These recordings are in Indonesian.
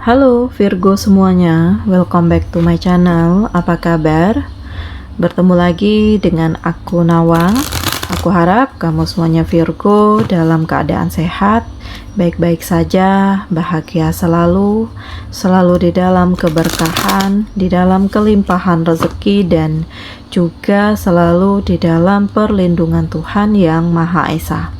Halo Virgo semuanya, welcome back to my channel. Apa kabar? Bertemu lagi dengan aku Nawang. Aku harap kamu semuanya Virgo dalam keadaan sehat, baik-baik saja, bahagia selalu, selalu di dalam keberkahan, di dalam kelimpahan rezeki, dan juga selalu di dalam perlindungan Tuhan yang Maha Esa.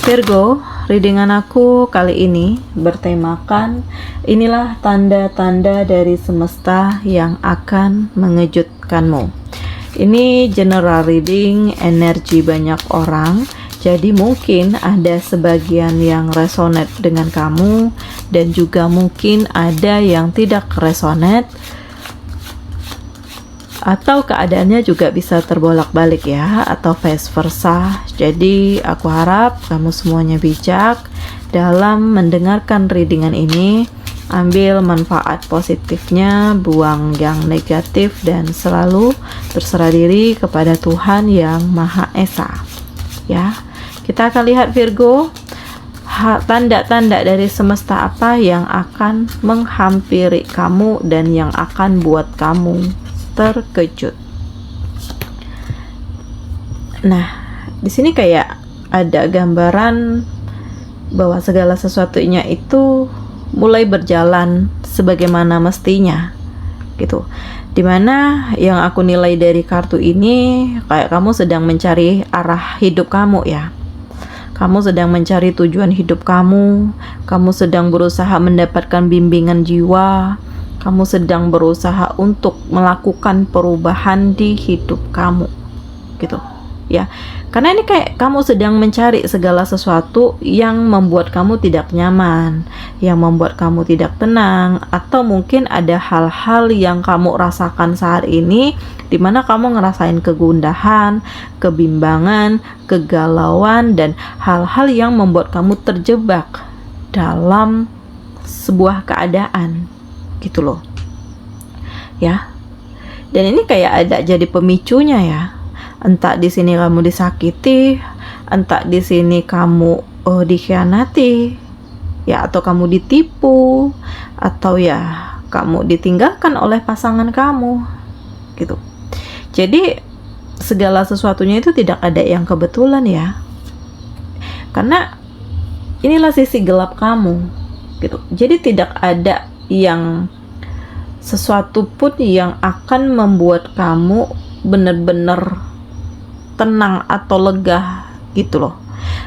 Virgo, readingan aku kali ini bertemakan inilah tanda-tanda dari semesta yang akan mengejutkanmu. Ini general reading, energi banyak orang, jadi mungkin ada sebagian yang resonate dengan kamu dan juga mungkin ada yang tidak resonate, atau keadaannya juga bisa terbolak-balik ya, atau vice versa. Jadi aku harap kamu semuanya bijak dalam mendengarkan readingan ini. Ambil manfaat positifnya, buang yang negatif, dan selalu berserah diri kepada Tuhan yang Maha Esa. Ya, kita akan lihat Virgo, tanda-tanda dari semesta apa yang akan menghampiri kamu dan yang akan buat kamu terkejut. Nah, di sini kayak ada gambaran bahwa segala sesuatunya itu mulai berjalan sebagaimana mestinya, gitu. Dimana yang aku nilai dari kartu ini, kayak kamu sedang mencari arah hidup kamu ya. Kamu sedang mencari tujuan hidup kamu sedang berusaha mendapatkan bimbingan jiwa, kamu sedang berusaha untuk melakukan perubahan di hidup kamu, gitu ya. Karena ini kayak kamu sedang mencari segala sesuatu yang membuat kamu tidak nyaman, yang membuat kamu tidak tenang, atau mungkin ada hal-hal yang kamu rasakan saat ini di mana kamu ngerasain kegundahan, kebimbangan, kegalauan, dan hal-hal yang membuat kamu terjebak dalam sebuah keadaan, gitu loh ya. Dan ini kayak ada jadi pemicunya ya. Entah di sini kamu disakiti, entah di sini kamu dikhianati ya, atau kamu ditipu, atau ya kamu ditinggalkan oleh pasangan kamu, gitu. Jadi segala sesuatunya itu tidak ada yang kebetulan ya, karena inilah sisi gelap kamu, gitu. Jadi tidak ada yang sesuatu pun yang akan membuat kamu benar-benar tenang atau lega, gitu loh.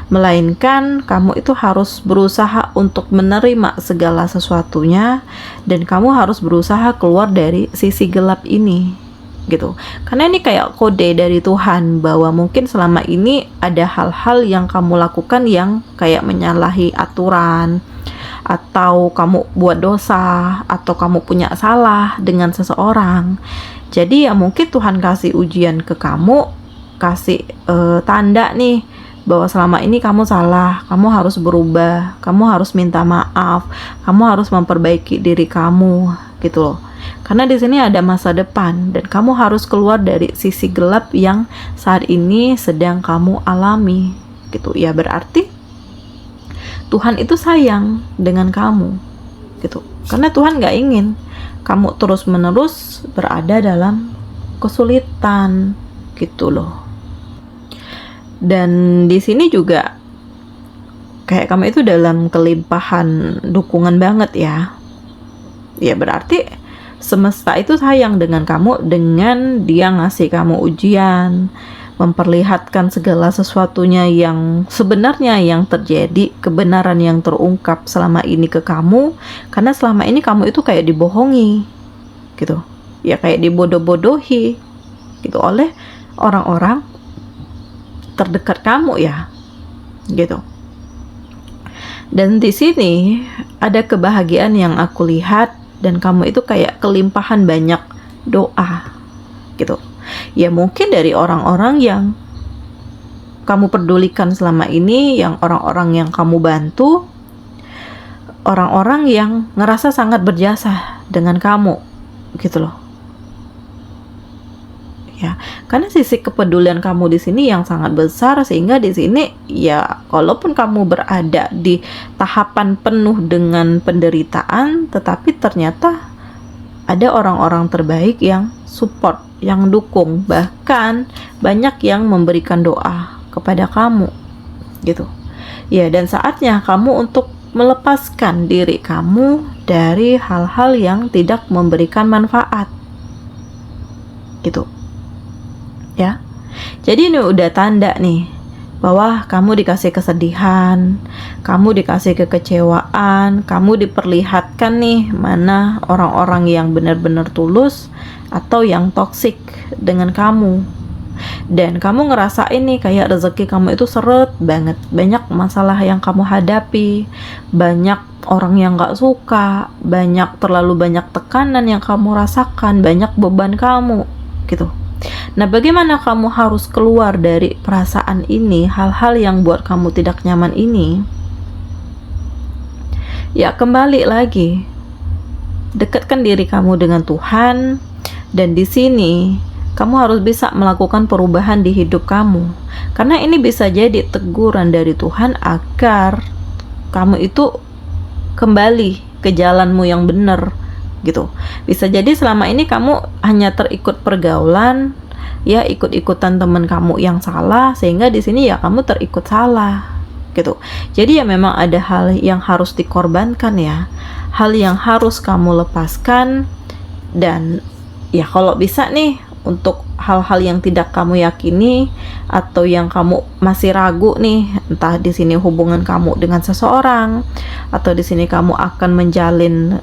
Melainkan kamu itu harus berusaha untuk menerima segala sesuatunya, dan kamu harus berusaha keluar dari sisi gelap ini, gitu. Karena ini kayak kode dari Tuhan bahwa mungkin selama ini ada hal-hal yang kamu lakukan yang kayak menyalahi aturan, atau kamu buat dosa, atau kamu punya salah dengan seseorang. Jadi ya mungkin Tuhan kasih ujian ke kamu, kasih tanda nih bahwa selama ini kamu salah, kamu harus berubah, kamu harus minta maaf, kamu harus memperbaiki diri kamu, gitu loh. Karena di sini ada masa depan dan kamu harus keluar dari sisi gelap yang saat ini sedang kamu alami, gitu ya. Berarti Tuhan itu sayang dengan kamu, gitu. Karena Tuhan gak ingin kamu terus-menerus berada dalam kesulitan, gitu loh. Dan di sini juga kayak kamu itu dalam kelimpahan dukungan banget ya. Ya berarti semesta itu sayang dengan kamu, dengan dia ngasih kamu ujian, memperlihatkan segala sesuatunya yang sebenarnya yang terjadi, kebenaran yang terungkap selama ini ke kamu. Karena selama ini kamu itu kayak dibohongi, gitu ya, kayak dibodoh-bodohi, gitu, oleh orang-orang terdekat kamu ya, gitu. Dan di sini ada kebahagiaan yang aku lihat, dan kamu itu kayak kelimpahan banyak doa, gitu. Ya mungkin dari orang-orang yang kamu pedulikan selama ini, yang orang-orang yang kamu bantu, orang-orang yang ngerasa sangat berjasa dengan kamu, gitu loh ya. Karena sisi kepedulian kamu di sini yang sangat besar, sehingga di sini ya kalaupun kamu berada di tahapan penuh dengan penderitaan, tetapi ternyata ada orang-orang terbaik yang support, yang dukung, bahkan banyak yang memberikan doa kepada kamu gitu. Ya, dan saatnya kamu untuk melepaskan diri kamu dari hal-hal yang tidak memberikan manfaat gitu. Ya. Jadi ini udah tanda nih bahwa kamu dikasih kesedihan, kamu dikasih kekecewaan, kamu diperlihatkan nih mana orang-orang yang benar-benar tulus atau yang toksik dengan kamu. Dan kamu ngerasain nih kayak rezeki kamu itu seret banget, banyak masalah yang kamu hadapi, banyak orang yang gak suka, terlalu banyak tekanan yang kamu rasakan, banyak beban kamu gitu. Nah, bagaimana kamu harus keluar dari perasaan ini, hal-hal yang buat kamu tidak nyaman ini? Ya, kembali lagi, dekatkan diri kamu dengan Tuhan, dan di sini kamu harus bisa melakukan perubahan di hidup kamu, karena ini bisa jadi teguran dari Tuhan agar kamu itu kembali ke jalanmu yang benar gitu. Bisa jadi selama ini kamu hanya terikut pergaulan, ya ikut-ikutan teman kamu yang salah, sehingga di sini ya kamu terikut salah gitu. Jadi ya memang ada hal yang harus dikorbankan ya, hal yang harus kamu lepaskan. Dan ya kalau bisa nih, untuk hal-hal yang tidak kamu yakini atau yang kamu masih ragu nih, entah di sini hubungan kamu dengan seseorang atau di sini kamu akan menjalin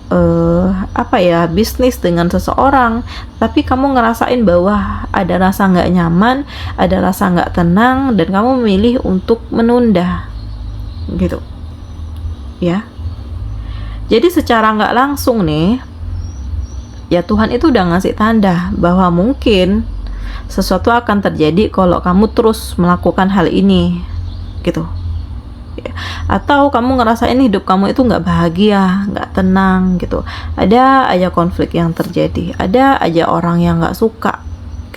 bisnis dengan seseorang, tapi kamu ngerasain bahwa ada rasa nggak nyaman, ada rasa nggak tenang, dan kamu memilih untuk menunda gitu ya. Jadi secara nggak langsung nih, ya Tuhan itu udah ngasih tanda bahwa mungkin sesuatu akan terjadi kalau kamu terus melakukan hal ini gitu ya. Atau kamu ngerasain hidup kamu itu nggak bahagia, nggak tenang gitu, ada aja konflik yang terjadi, ada aja orang yang nggak suka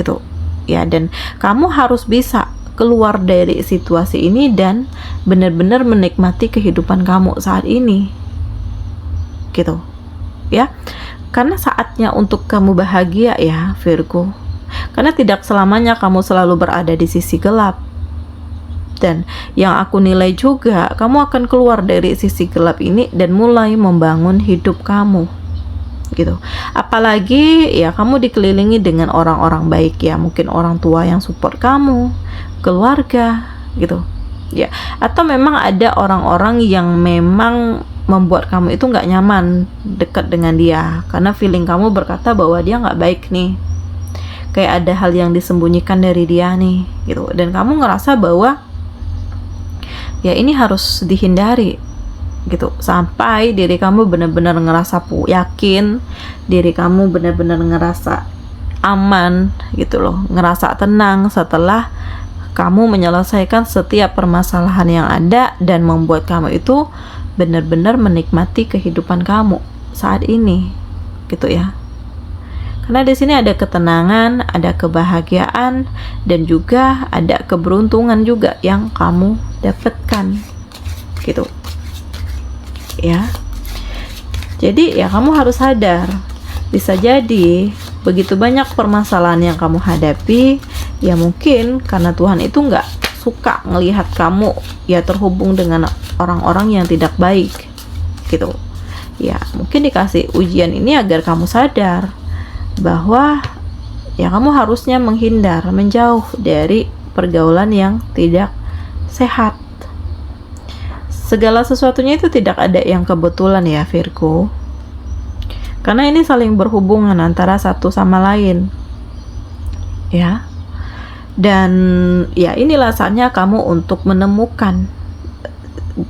gitu ya. Dan kamu harus bisa keluar dari situasi ini dan benar-benar menikmati kehidupan kamu saat ini gitu ya. Karena saatnya untuk kamu bahagia ya Virgo. Karena tidak selamanya kamu selalu berada di sisi gelap. Dan yang aku nilai juga, kamu akan keluar dari sisi gelap ini dan mulai membangun hidup kamu gitu. Apalagi ya kamu dikelilingi dengan orang-orang baik ya, mungkin orang tua yang support kamu, keluarga gitu ya. Atau memang ada orang-orang yang memang membuat kamu itu nggak nyaman dekat dengan dia, karena feeling kamu berkata bahwa dia nggak baik nih, kayak ada hal yang disembunyikan dari dia nih gitu. Dan kamu ngerasa bahwa ya ini harus dihindari gitu, sampai diri kamu benar-benar ngerasa yakin, diri kamu benar-benar ngerasa aman gitu loh, ngerasa tenang setelah kamu menyelesaikan setiap permasalahan yang ada dan membuat kamu itu benar-benar menikmati kehidupan kamu saat ini gitu ya. Karena di sini ada ketenangan, ada kebahagiaan, dan juga ada keberuntungan juga yang kamu dapatkan gitu ya. Jadi ya kamu harus sadar, bisa jadi begitu banyak permasalahan yang kamu hadapi, ya mungkin karena Tuhan itu nggak suka ngelihat kamu ya terhubung dengan orang-orang yang tidak baik gitu ya. Mungkin dikasih ujian ini agar kamu sadar bahwa ya kamu harusnya menghindar, menjauh dari pergaulan yang tidak sehat. Segala sesuatunya itu tidak ada yang kebetulan ya Virgo, karena ini saling berhubungan antara satu sama lain ya. Dan ya inilah saatnya kamu untuk menemukan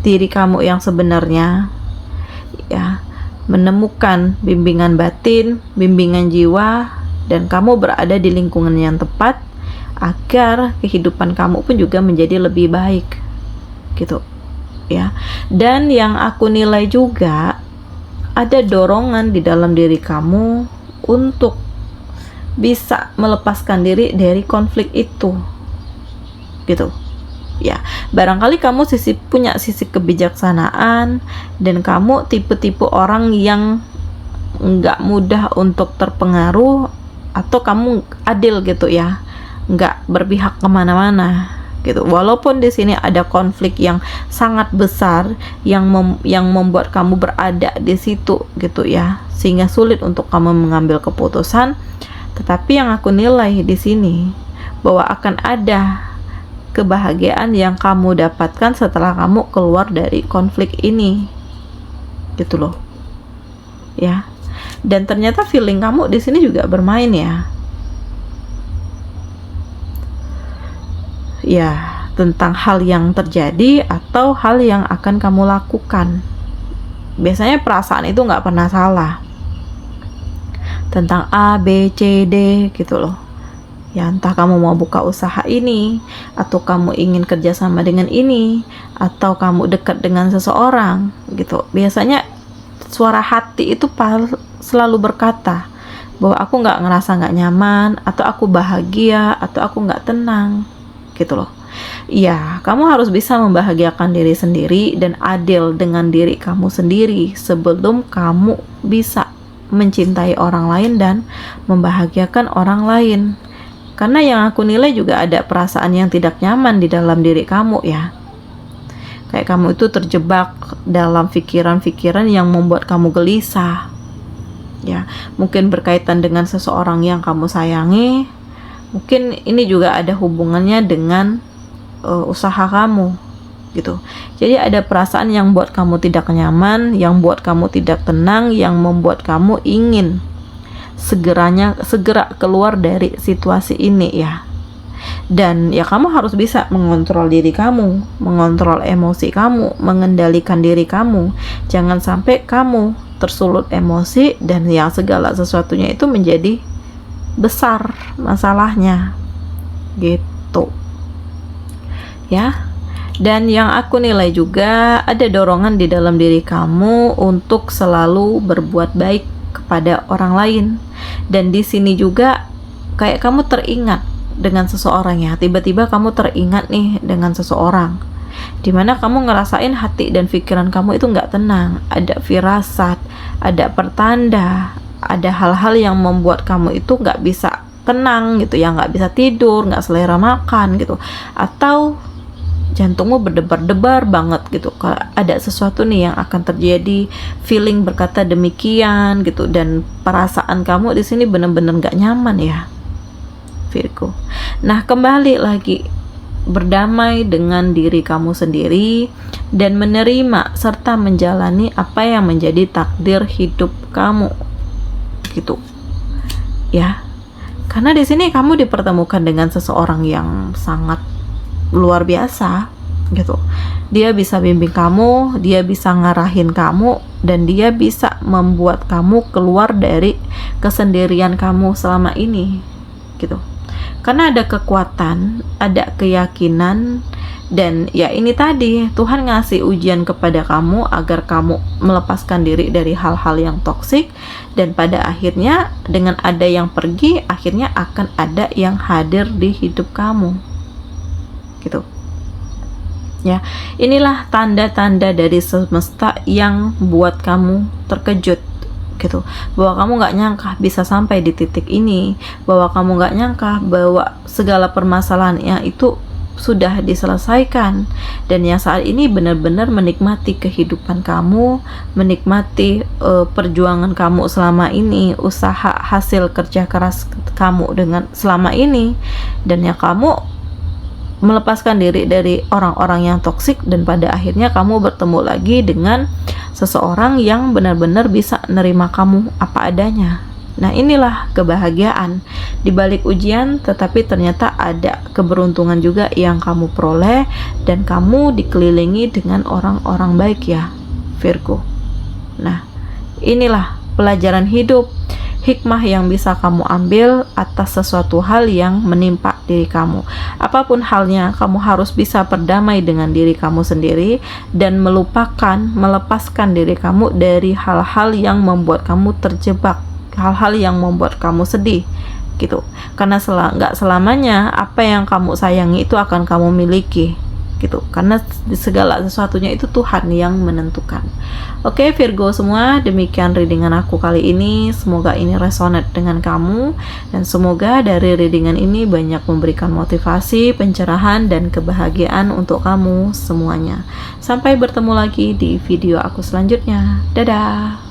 diri kamu yang sebenarnya ya, menemukan bimbingan batin, bimbingan jiwa, dan kamu berada di lingkungan yang tepat agar kehidupan kamu pun juga menjadi lebih baik gitu ya. Dan yang aku nilai juga, ada dorongan di dalam diri kamu untuk bisa melepaskan diri dari konflik itu, gitu ya. Barangkali kamu punya sisi kebijaksanaan, dan kamu tipe-tipe orang yang nggak mudah untuk terpengaruh, atau kamu adil gitu ya, nggak berpihak kemana-mana gitu. Walaupun di sini ada konflik yang sangat besar yang membuat kamu berada di situ gitu ya, sehingga sulit untuk kamu mengambil keputusan. Tetapi yang aku nilai di sini bahwa akan ada kebahagiaan yang kamu dapatkan setelah kamu keluar dari konflik ini, gitu loh ya. Dan ternyata feeling kamu di sini juga bermain ya, tentang hal yang terjadi atau hal yang akan kamu lakukan. Biasanya perasaan itu nggak pernah salah, tentang A, B, C, D gitu loh ya. Entah kamu mau buka usaha ini, atau kamu ingin kerjasama dengan ini, atau kamu dekat dengan seseorang gitu. Biasanya suara hati itu selalu berkata bahwa aku nggak ngerasa nggak nyaman, atau aku bahagia, atau aku nggak tenang gitu loh. Ya, kamu harus bisa membahagiakan diri sendiri dan adil dengan diri kamu sendiri sebelum kamu bisa mencintai orang lain dan membahagiakan orang lain. Karena yang aku nilai juga ada perasaan yang tidak nyaman di dalam diri kamu ya. Kayak kamu itu terjebak dalam pikiran-pikiran yang membuat kamu gelisah ya. Mungkin berkaitan dengan seseorang yang kamu sayangi. Mungkin ini juga ada hubungannya dengan usaha kamu gitu. Jadi ada perasaan yang buat kamu tidak nyaman, yang buat kamu tidak tenang, yang membuat kamu ingin segera keluar dari situasi ini ya. Dan ya kamu harus bisa mengontrol diri kamu, mengontrol emosi kamu, mengendalikan diri kamu. Jangan sampai kamu tersulut emosi dan yang segala sesuatunya itu menjadi besar masalahnya gitu ya. Dan yang aku nilai juga ada dorongan di dalam diri kamu untuk selalu berbuat baik kepada orang lain. Dan di sini juga kayak kamu teringat dengan seseorang ya. Tiba-tiba kamu teringat nih dengan seseorang, dimana kamu ngerasain hati dan pikiran kamu itu nggak tenang. Ada firasat, ada pertanda, ada hal-hal yang membuat kamu itu nggak bisa tenang gitu ya, nggak bisa tidur, nggak selera makan gitu, atau jantungmu berdebar-debar banget gitu. Ada sesuatu nih yang akan terjadi, feeling berkata demikian gitu, dan perasaan kamu di sini benar-benar nggak nyaman ya, Virgo. Nah, kembali lagi, berdamai dengan diri kamu sendiri dan menerima serta menjalani apa yang menjadi takdir hidup kamu gitu ya. Karena di sini kamu dipertemukan dengan seseorang yang sangat luar biasa gitu. Dia bisa bimbing kamu, dia bisa ngarahin kamu, dan dia bisa membuat kamu keluar dari kesendirian kamu selama ini gitu. Karena ada kekuatan, ada keyakinan, dan ya ini tadi, Tuhan ngasih ujian kepada kamu agar kamu melepaskan diri dari hal-hal yang toksik, dan pada akhirnya dengan ada yang pergi, akhirnya akan ada yang hadir di hidup kamu gitu ya. Inilah tanda-tanda dari semesta yang buat kamu terkejut gitu, bahwa kamu nggak nyangka bisa sampai di titik ini, bahwa kamu nggak nyangka bahwa segala permasalahannya itu sudah diselesaikan, dan yang saat ini benar-benar menikmati kehidupan kamu, menikmati perjuangan kamu selama ini, usaha hasil kerja keras kamu dengan selama ini, dan yang kamu melepaskan diri dari orang-orang yang toksik, dan pada akhirnya kamu bertemu lagi dengan seseorang yang benar-benar bisa nerima kamu apa adanya. Nah, inilah kebahagiaan di balik ujian, tetapi ternyata ada keberuntungan juga yang kamu peroleh, dan kamu dikelilingi dengan orang-orang baik ya, Virgo. Nah, inilah pelajaran hidup, hikmah yang bisa kamu ambil atas sesuatu hal yang menimpa diri kamu. Apapun halnya, kamu harus bisa berdamai dengan diri kamu sendiri dan melepaskan diri kamu dari hal-hal yang membuat kamu terjebak, hal-hal yang membuat kamu sedih gitu. Karena nggak selamanya apa yang kamu sayangi itu akan kamu miliki gitu, karena segala sesuatunya itu Tuhan yang menentukan. Oke Virgo semua, demikian readingan aku kali ini. Semoga ini resonate dengan kamu, dan semoga dari readingan ini banyak memberikan motivasi, pencerahan, dan kebahagiaan untuk kamu semuanya. Sampai bertemu lagi di video aku selanjutnya. Dadah.